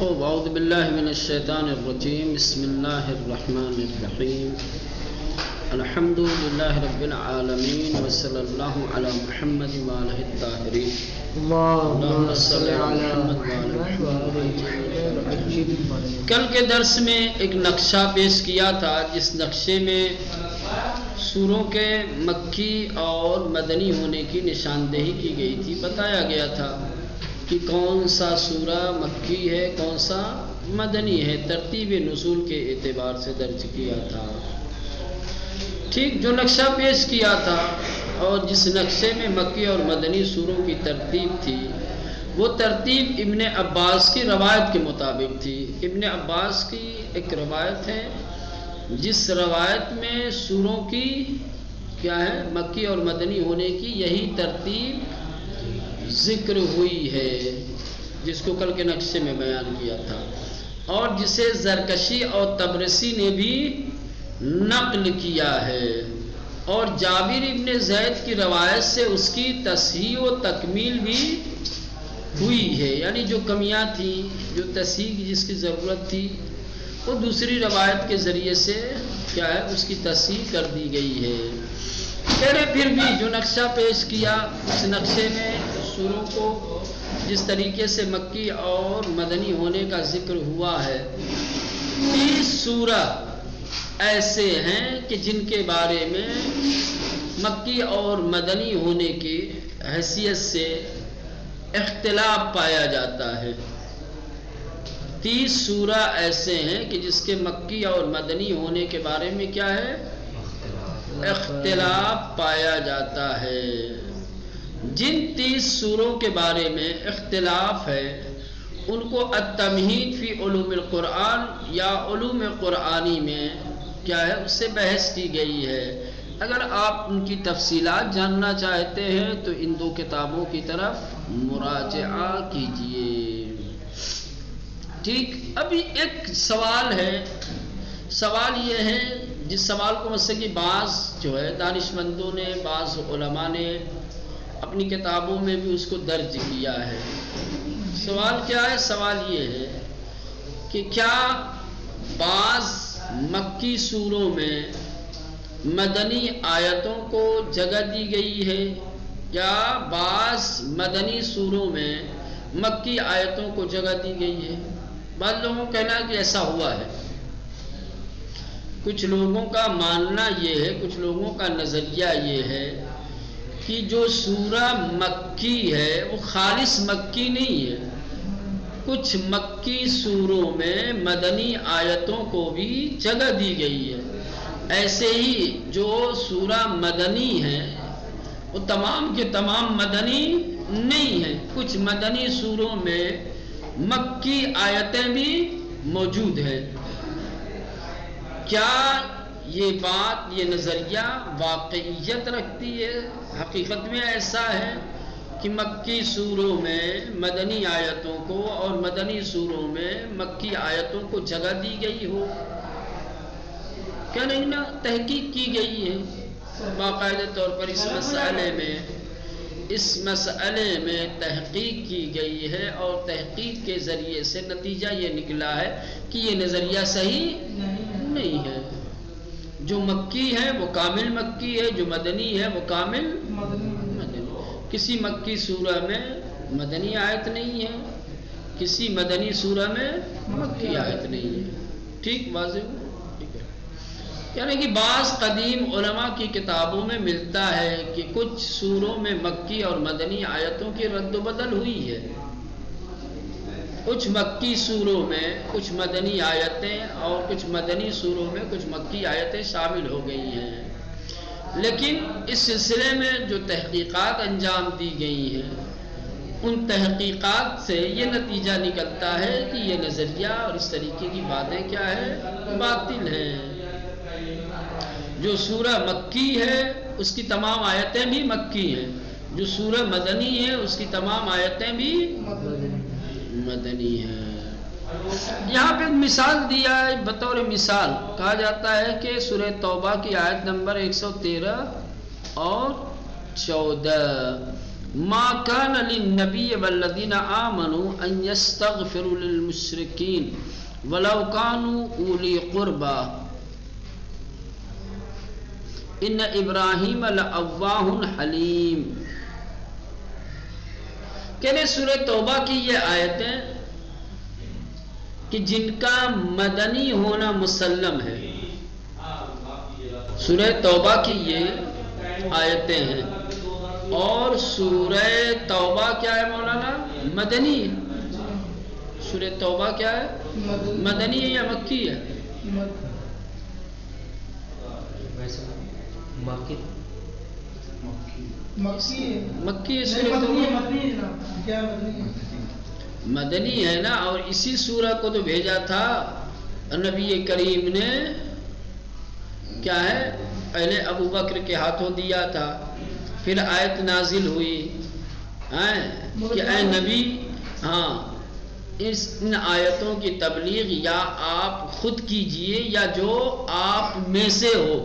اعوذ باللہ من الشیطان الرجیم بسم اللہ الرحمن الرحیم الحمد للہ رب العالمین وصلی اللہ علی محمد وآلہ الطاہرین اللہم صلی علی محمد وآلہ محمد۔ کل کے درس میں ایک نقشہ پیش کیا تھا، جس نقشے میں سوروں کے مکی اور مدنی ہونے کی نشاندہی کی گئی تھی۔ بتایا گیا تھا کہ کون سا سورہ مکی ہے، کون سا مدنی ہے، ترتیب نزول کے اعتبار سے درج کیا تھا۔ ٹھیک جو نقشہ پیش کیا تھا اور جس نقشے میں مکی اور مدنی سوروں کی ترتیب تھی، وہ ترتیب ابن عباس کی روایت کے مطابق تھی۔ ابن عباس کی ایک روایت ہے جس روایت میں سوروں کی کیا ہے، مکی اور مدنی ہونے کی یہی ترتیب ذکر ہوئی ہے، جس کو کل کے نقشے میں بیان کیا تھا، اور جسے زرکشی اور طبرسی نے بھی نقل کیا ہے، اور جابر ابن زید کی روایت سے اس کی تصحیح و تکمیل بھی ہوئی ہے، یعنی جو کمیاں تھیں، جو تصحیح کی جس کی ضرورت تھی، وہ دوسری روایت کے ذریعے سے کیا ہے، اس کی تصحیح کر دی گئی ہے۔ پھر بھی جو نقشہ پیش کیا، اس نقشے میں سوروں کو جس طریقے سے مکی اور مدنی ہونے کا ذکر ہوا ہے، 30 سورہ ایسے ہیں کہ جن کے بارے میں مکی اور مدنی ہونے کی حیثیت سے اختلاف پایا جاتا ہے۔ 30 سورہ ایسے ہیں کہ جس کے مکی اور مدنی ہونے کے بارے میں کیا ہے، اختلاف پایا جاتا ہے۔ جن 30 سوروں کے بارے میں اختلاف ہے، ان کو التمہید فی علوم القرآن یا علوم قرآنی میں کیا ہے، اس سے بحث کی گئی ہے۔ اگر آپ ان کی تفصیلات جاننا چاہتے ہیں تو ان دو کتابوں کی طرف مراجعہ کیجیے۔ ٹھیک، ابھی ایک سوال ہے، سوال یہ ہے، جس سوال کو مثلا کہ بعض جو ہے دانشمندوں نے، بعض علماء نے اپنی کتابوں میں بھی اس کو درج کیا ہے۔ سوال کیا ہے؟ سوال یہ ہے کہ کیا بعض مکی سوروں میں مدنی آیتوں کو جگہ دی گئی ہے، یا بعض مدنی سوروں میں مکی آیتوں کو جگہ دی گئی ہے؟ بعض لوگوں کا کہنا ہے کہ ایسا ہوا ہے، کچھ لوگوں کا ماننا یہ ہے، کچھ لوگوں کا نظریہ یہ ہے کہ جو سورہ مکی ہے وہ خالص مکی نہیں ہے، کچھ مکی سوروں میں مدنی آیتوں کو بھی جگہ دی گئی ہے۔ ایسے ہی جو سورہ مدنی ہے وہ تمام کے تمام مدنی نہیں ہیں، کچھ مدنی سوروں میں مکی آیتیں بھی موجود ہیں۔ کیا یہ بات، یہ نظریہ واقعیت رکھتی ہے؟ حقیقت میں ایسا ہے کہ مکی سوروں میں مدنی آیتوں کو اور مدنی سوروں میں مکی آیتوں کو جگہ دی گئی ہو؟ کیا نہیں نا؟ تحقیق کی گئی ہے باقاعدہ طور پر اس مسئلے میں تحقیق کی گئی ہے، اور تحقیق کے ذریعے سے نتیجہ یہ نکلا ہے کہ یہ نظریہ صحیح نہیں ہے۔ جو مکی ہے وہ کامل مکی ہے، جو مدنی ہے وہ کامل مدنی۔ کسی مکی سورہ میں مدنی آیت نہیں ہے، کسی مدنی سورہ میں مکی آیت نہیں ہے۔ ٹھیک، واضح ہو؟ ٹھیک ہے، یعنی کہ بعض قدیم علماء کی کتابوں میں ملتا ہے کہ کچھ سوروں میں مکی اور مدنی آیتوں کی رد و بدل ہوئی ہے، کچھ مکی سوروں میں کچھ مدنی آیتیں اور کچھ مدنی سوروں میں کچھ مکی آیتیں شامل ہو گئی ہیں۔ لیکن اس سلسلے میں جو تحقیقات انجام دی گئی ہیں، ان تحقیقات سے یہ نتیجہ نکلتا ہے کہ یہ نظریہ اور اس طریقے کی باتیں کیا ہے، باطل ہیں۔ جو سورہ مکی ہے اس کی تمام آیتیں بھی مکی ہیں، جو سورہ مدنی ہے اس کی تمام آیتیں بھی مدنی ہے۔ یہاں پہ مثال دیا ہے، بطور مثال کہا جاتا ہے کہ سورہ توبہ کی آیت نمبر 113 اور 14، ما كان للنبي والذين آمنوا أن يستغفروا للمشركين ولو كانوا أولي قربى إن إبراهيم لأواه حليم. کہنے سورہ توبہ کی یہ آیتیں کہ جن کا مدنی ہونا مسلم ہے، سورہ توبہ کی یہ آیتیں ہیں. اور سورہ توبہ کیا ہے مولانا؟ مدنی ہے. سورہ توبہ کیا ہے؟ مدنی ہے یا مکی ہے؟ مکی ہے. سورہ توبہ مدنی ہے نا. اور اسی سورہ کو تو بھیجا تھا نبی کریم نے، کیا ہے، پہلے ابو بکر کے ہاتھوں دیا تھا، پھر آیت نازل ہوئی کہ اے نبی، ہاں ان آیتوں کی تبلیغ یا آپ خود کیجئے یا جو آپ میں سے ہو.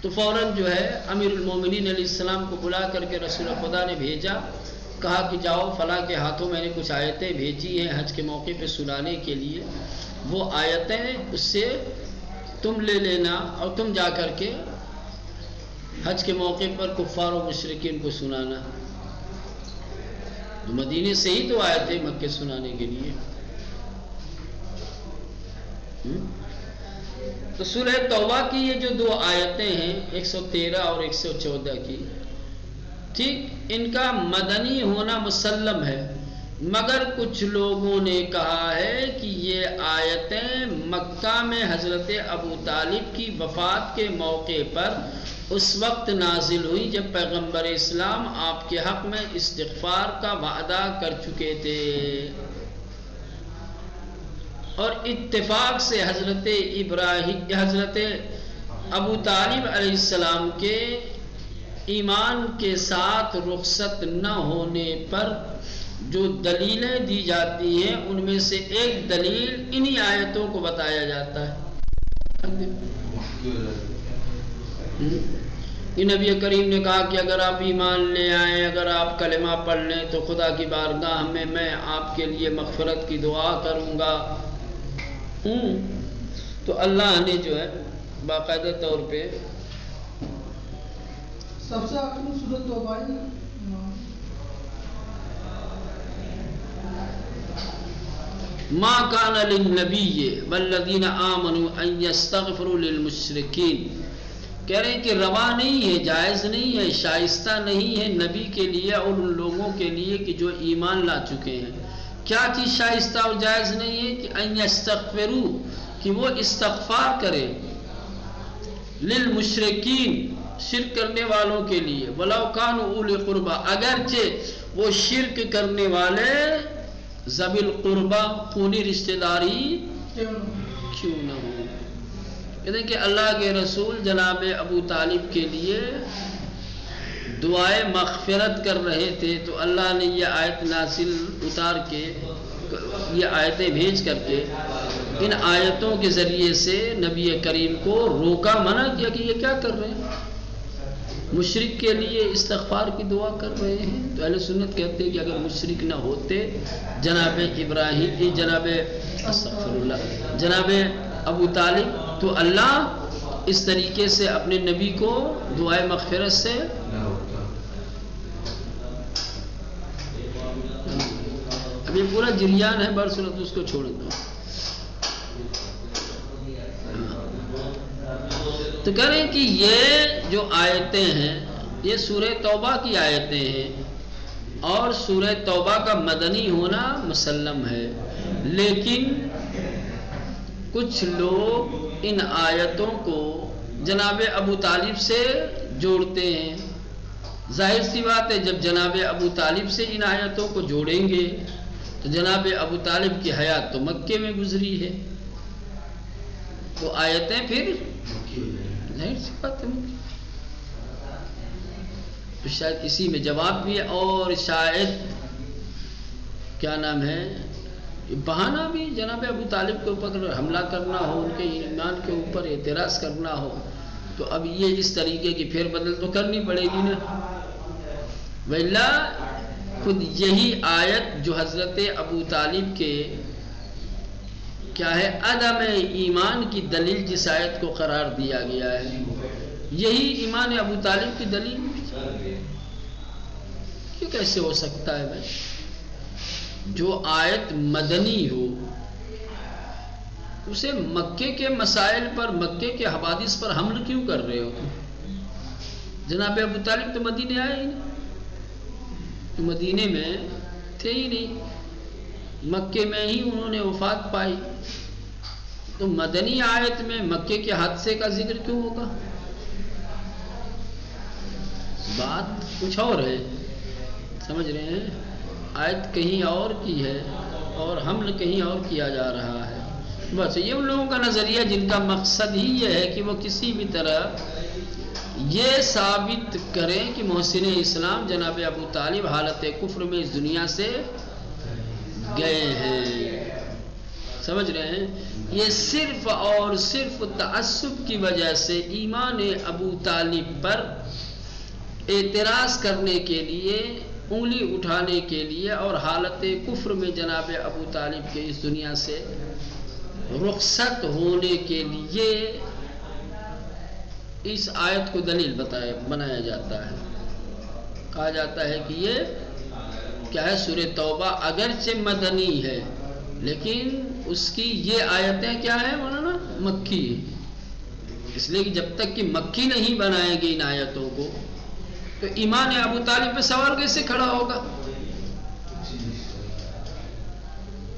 تو فوراً جو ہے امیر المومنین علیہ السلام کو بلا کر کے رسول خدا نے بھیجا، کہا کہ جاؤ فلاں کے ہاتھوں میں نے کچھ آیتیں بھیجی ہیں حج کے موقع پہ سنانے کے لیے، وہ آیتیں اس سے تم لے لینا اور تم جا کر کے حج کے موقع پر کفار و مشرکین کو سنانا. تو مدینے سے ہی تو آئے تھے مکے سنانے کے لیے. تو سورہ توبہ کی یہ جو دو آیتیں ہیں 113 اور 114 کی، ٹھیک، ان کا مدنی ہونا مسلم ہے، مگر کچھ لوگوں نے کہا ہے کہ یہ آیتیں مکہ میں حضرت ابو طالب کی وفات کے موقع پر اس وقت نازل ہوئی جب پیغمبر اسلام آپ کے حق میں استغفار کا وعدہ کر چکے تھے. اور اتفاق سے حضرت ابو طالب علیہ السلام کے ایمان کے ساتھ رخصت نہ ہونے پر جو دلیلیں دی جاتی ہیں ان میں سے ایک دلیل انہی آیتوں کو بتایا جاتا ہے. نبی کریم نے کہا کہ اگر آپ ایمان لے آئیں، اگر آپ کلمہ پڑھ لیں تو خدا کی بارگاہ میں میں آپ کے لیے مغفرت کی دعا کروں گا. تو اللہ نے جو ہے باقاعدہ طور پہ سب سے آخری سورۃ توبہ ما کان للنبی والذین آمنوا ان یستغفروا للمشرکین. کہہ رہے ہیں کہ روا نہیں ہے، جائز نہیں ہے، شائستہ نہیں ہے نبی کے لیے اور ان لوگوں کے لیے کہ جو ایمان لا چکے ہیں. کیا چیز شائستہ اور جائز نہیں ہے؟ کہ ان یستغفروا، کہ وہ استغفار کرے، للمشرکین، شرک کرنے والوں کے لیے، ولو کانوا اولی قربا، اگرچہ وہ شرک کرنے والے ذوی القربا، خونی رشتہ داری کیوں نہ ہو. کہتے ہیں کہ اللہ کے رسول جناب ابو طالب کے لیے دعائے مغفرت کر رہے تھے، تو اللہ نے یہ آیت نازل اتار کے، یہ آیتیں بھیج کر کے ان آیتوں کے ذریعے سے نبی کریم کو روکا، منع کیا کہ یہ کیا کر رہے ہیں، مشرک کے لیے استغفار کی دعا کر رہے ہیں. تو اہل سنت کہتے ہیں کہ اگر مشرک نہ ہوتے جناب ابراہیم، جناب ابو طالب، تو اللہ اس طریقے سے اپنے نبی کو دعائے مغفرت سے اب یہ پورا جریان ہے برسورت، اس کو چھوڑ دو. تو کہہ رہے ہیں کہ یہ جو آیتیں ہیں یہ سورہ توبہ کی آیتیں ہیں، اور سورہ توبہ کا مدنی ہونا مسلم ہے، لیکن کچھ لوگ ان آیتوں کو جناب ابو طالب سے جوڑتے ہیں. ظاہر سی بات ہے جب جناب ابو طالب سے ان آیتوں کو جوڑیں گے تو جناب ابو طالب کی حیات تو مکے میں گزری ہے، تو آیتیں پھر ظاہر سی بات ہے تو شاید اسی میں جواب بھی ہے. اور شاید کیا نام ہے بہانہ بھی جناب ابو طالب کے اوپر حملہ کرنا ہو، ان کے ایمان کے اوپر اعتراض کرنا ہو، تو اب یہ اس طریقے کی پھیر بدل تو کرنی پڑے گی نا. وَإِلَّا خود یہی آیت جو حضرت ابو طالب کے کیا ہے عدم ایمان کی دلیل جس آیت کو قرار دیا گیا ہے، یہی ایمان ابو طالب کی دلیل کیوں کیسے ہو سکتا ہے بھائی؟ جو آیت مدنی ہو اسے مکے کے مسائل پر، مکے کے حوادث پر حمل کیوں کر رہے ہو؟ جناب ابو طالب تو مدینے آئے ہی نہیں، تو مدینے میں تھے ہی نہیں، مکے میں ہی انہوں نے وفات پائی، تو مدنی آیت میں مکے کے حادثے کا ذکر کیوں ہوگا؟ بات کچھ اور ہے، سمجھ رہے ہیں؟ آیت کہیں اور کی ہے اور حمل کہیں اور کیا جا رہا ہے۔ بس یہ ان لوگوں کا نظریہ جن کا مقصد ہی یہ ہے کہ وہ کسی بھی طرح یہ ثابت کریں کہ محسن اسلام جناب ابو طالب حالت کفر میں اس دنیا سے گئے ہیں، سمجھ رہے ہیں؟ یہ صرف اور صرف تعصب کی وجہ سے ایمان ابو طالب پر اعتراض کرنے کے لیے، انگلی اٹھانے کے لیے اور حالت کفر میں جناب ابو طالب کے اس دنیا سے رخصت ہونے کے لیے اس آیت کو دلیل بنایا جاتا ہے۔ کہا جاتا ہے کہ یہ کیا ہے، سورہ توبہ اگرچہ مدنی ہے لیکن اس کی یہ آیتیں کیا ہیں مولانا؟ مکی ہے، اس لیے کہ جب تک کہ مکی نہیں بنائے گی ان آیتوں کو تو ایمان ابو طالب پہ سوال کیسے کھڑا ہوگا؟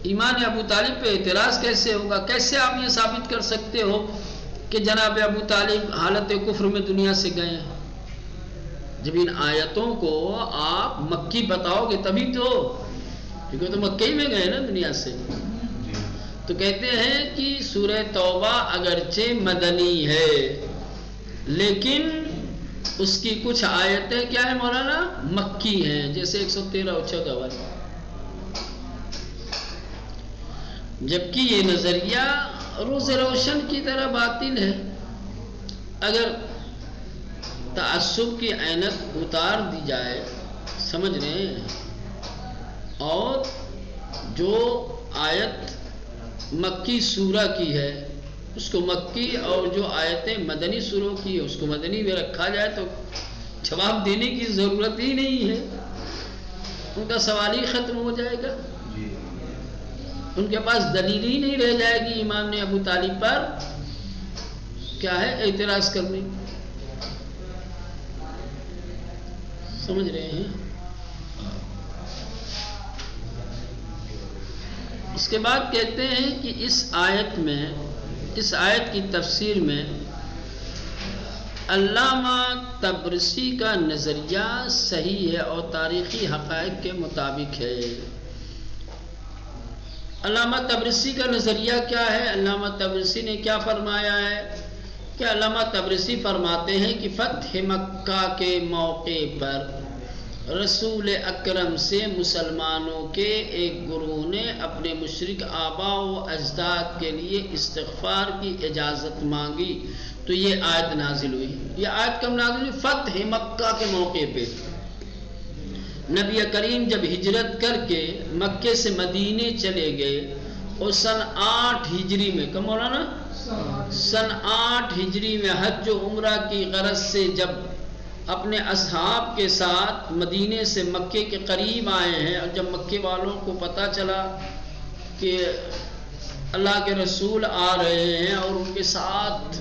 ایمان ابو طالب پہ اعتراض کیسے ہوگا؟ کیسے آپ یہ ثابت کر سکتے ہو کہ جناب ابو طالب حالت کفر میں دنیا سے گئے ہیں؟ جب ان آیتوں کو آپ مکی بتاؤ گے تبھی تو، کیونکہ تو مکے میں گئے نا دنیا سے۔ تو کہتے ہیں کہ سورہ توبہ اگرچہ مدنی ہے لیکن اس کی کچھ آیتیں کیا ہے مولانا؟ مکی ہیں، جیسے 113 اور 14 جبکہ یہ نظریہ روز روشن کی طرح باطل ہے۔ اگر تعصب کی عینت اتار دی جائے، سمجھ رہے ہیں، اور جو آیت مکی سورہ کی ہے اس کو مکی اور جو آیتیں مدنی سوروں کی ہے اس کو مدنی میں رکھا جائے تو جواب دینے کی ضرورت ہی نہیں ہے، ان کا سوال ہی ختم ہو جائے گا، ان کے پاس دلیل ہی نہیں رہ جائے گی امام ابو طالب پر کیا ہے اعتراض کرنے۔ سمجھ رہے ہیں؟ اس کے بعد کہتے ہیں کہ اس آیت کی تفسیر میں علامہ طبرسی کا نظریہ صحیح ہے اور تاریخی حقائق کے مطابق ہے۔ علامہ طبرسی کا نظریہ کیا ہے؟ علامہ طبرسی نے کیا فرمایا ہے کہ علامہ طبرسی فرماتے ہیں کہ فتح مکہ کے موقع پر رسول اکرم سے مسلمانوں کے ایک گروہ نے اپنے مشرک آبا و اجداد کے لیے استغفار کی اجازت مانگی تو یہ آیت نازل ہوئی۔ یہ آیت کب نازل ہوئی؟ فتح مکہ کے موقع پہ نبی کریم جب ہجرت کر کے مکے سے مدینے چلے گئے اور سن 8 ہجری میں، کم مولانا؟ سن 8 ہجری میں حج و عمرہ کی غرض سے جب اپنے اصحاب کے ساتھ مدینے سے مکے کے قریب آئے ہیں، اور جب مکے والوں کو پتہ چلا کہ اللہ کے رسول آ رہے ہیں اور ان کے ساتھ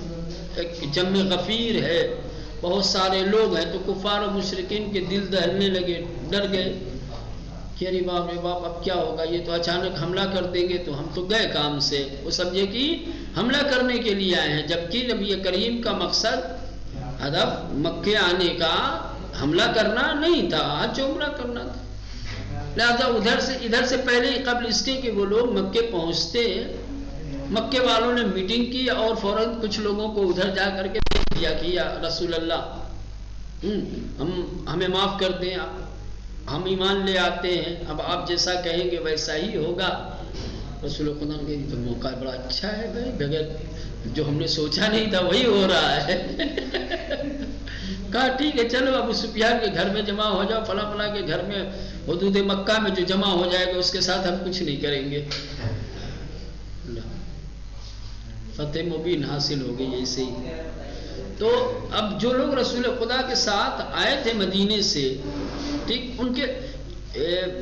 ایک جمع غفیر ہے، بہت سارے لوگ ہیں، تو کفار و مشرکین کے دل دہلنے لگے، ڈر گئے کہ ارے باپ رے باپ اب کیا ہوگا، یہ تو اچانک حملہ کر دیں گے، تو ہم تو گئے کام سے، وہ سمجھے کہ حملہ کرنے کے لیے آئے ہیں، جبکہ نبی کریم کا مقصد ہدف مکے آنے کا حملہ کرنا نہیں تھا، حج عمرہ کرنا تھا۔ لہذا ادھر سے پہلے ہی قبل اس کے کہ وہ لوگ مکے پہنچتے، مکے والوں نے میٹنگ کی اور فوراً کچھ لوگوں کو ادھر جا کر کے دیکھ دیا کہ یا رسول اللہ ہمیں معاف کر دیں، ہم ایمان لے آتے ہیں، اب آپ جیسا کہیں گے ویسا ہی ہوگا۔ رسول خدا نے کہا تو موقع بڑا اچھا ہے بھائی، بغیر جو ہم نے سوچا نہیں تھا وہی ہو رہا ہے۔ کہا ٹھیک ہے چلو ابو سفیان کے گھر میں جمع ہو جاؤ، فلاں فلاں کے گھر میں حدود مکہ میں جو جمع ہو جائے گا اس کے ساتھ ہم کچھ نہیں کریں گے. فتح مبین حاصل ہو گئی ایسے ہی. تو اب جو لوگ رسول خدا کے ساتھ آئے تھے مدینے سے، ٹھیک، ان کے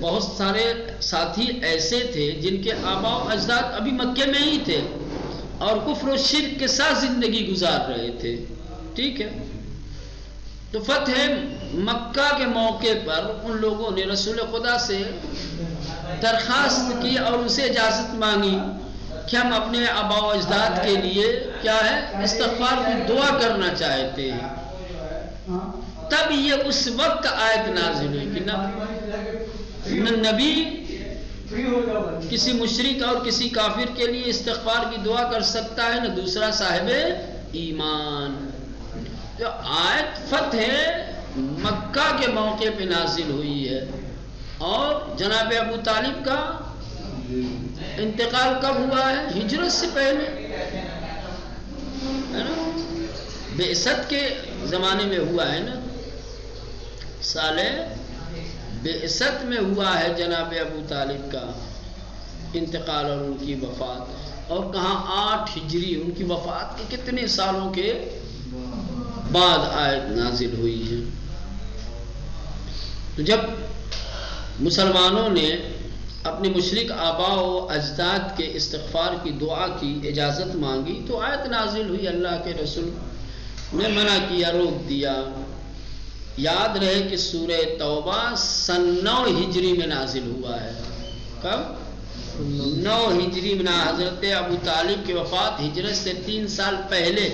بہت سارے ساتھی ایسے تھے جن کے آباء و اجداد ابھی مکے میں ہی تھے اور کفر و شرک کے ساتھ زندگی گزار رہے تھے. ٹھیک ہے، تو فتح مکہ کے موقع پر ان لوگوں نے رسول خدا سے درخواست کی اور اسے اجازت مانگی کہ ہم اپنے آباء و اجداد کے لیے کیا ہے استغفار کی دعا کرنا چاہتے ہیں. تب یہ اس وقت آیت نازل ہوئی کہ نہ نبی کسی مشرک اور کسی کافر کے لیے استغفار کی دعا کر سکتا ہے، نہ دوسرا صاحب ایمان. جو آیت فتح مکہ کے موقع پہ نازل ہوئی ہے. اور جناب ابو طالب کا انتقال کب ہوا ہے؟ ہجرت سے پہلے ہے نا، بعثت کے زمانے میں ہوا ہے نا، سال بعثت میں ہوا ہے جناب ابو طالب کا انتقال اور ان کی وفات. اور کہاں 8 ہجری ان کی وفات کے کتنے سالوں کے بعد آیت نازل ہوئی ہے. تو جب مسلمانوں نے اپنے مشرک آباء و اجداد کے استغفار کی دعا کی اجازت مانگی تو آیت نازل ہوئی. اللہ کے رسول نے منع کیا، روک دیا. یاد رہے کہ سورہ توبہ سن 9 ہجری میں نازل ہوا ہے. کب؟ 9 ہجری میں. حضرت ابو طالب کی وفات ہجرت سے 3 سال پہلے.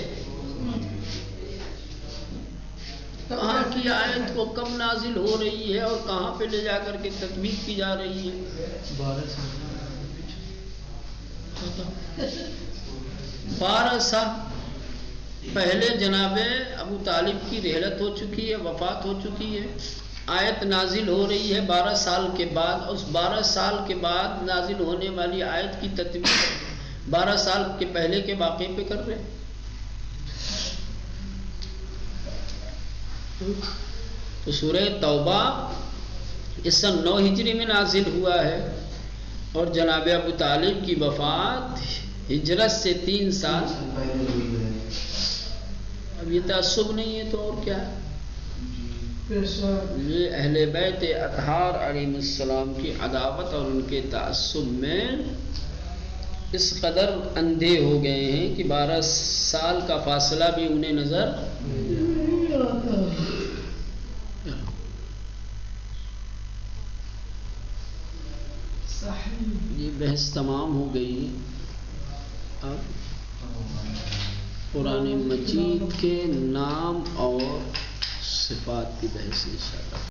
کہاں کی آیت کو کب نازل ہو رہی ہے اور کہاں پہ لے جا کر کے تطبیق کی جا رہی ہے؟ 12 سال پہلے جناب ابو طالب کی رحلت ہو چکی ہے، وفات ہو چکی ہے. آیت نازل ہو رہی ہے 12 سال کے بعد. اس 12 سال کے بعد نازل ہونے والی آیت کی تطبیق 12 سال کے پہلے کے واقعے پہ کر رہے ہیں. تو سورہ توبہ اس سن 9 ہجری میں نازل ہوا ہے اور جناب ابو طالب کی وفات ہجرت سے 3 سال. اب یہ تعصب نہیں ہے تو اور کیا ہے؟ یہ اہل بیت اطہار علیہ السلام کی عداوت اور ان کے تعصب میں اس قدر اندھے ہو گئے ہیں کہ 12 سال کا فاصلہ بھی انہیں نظر یہ بحث تمام ہو گئی. اب قرآن مجید کے نام اور صفات کی بحث انشاءاللہ.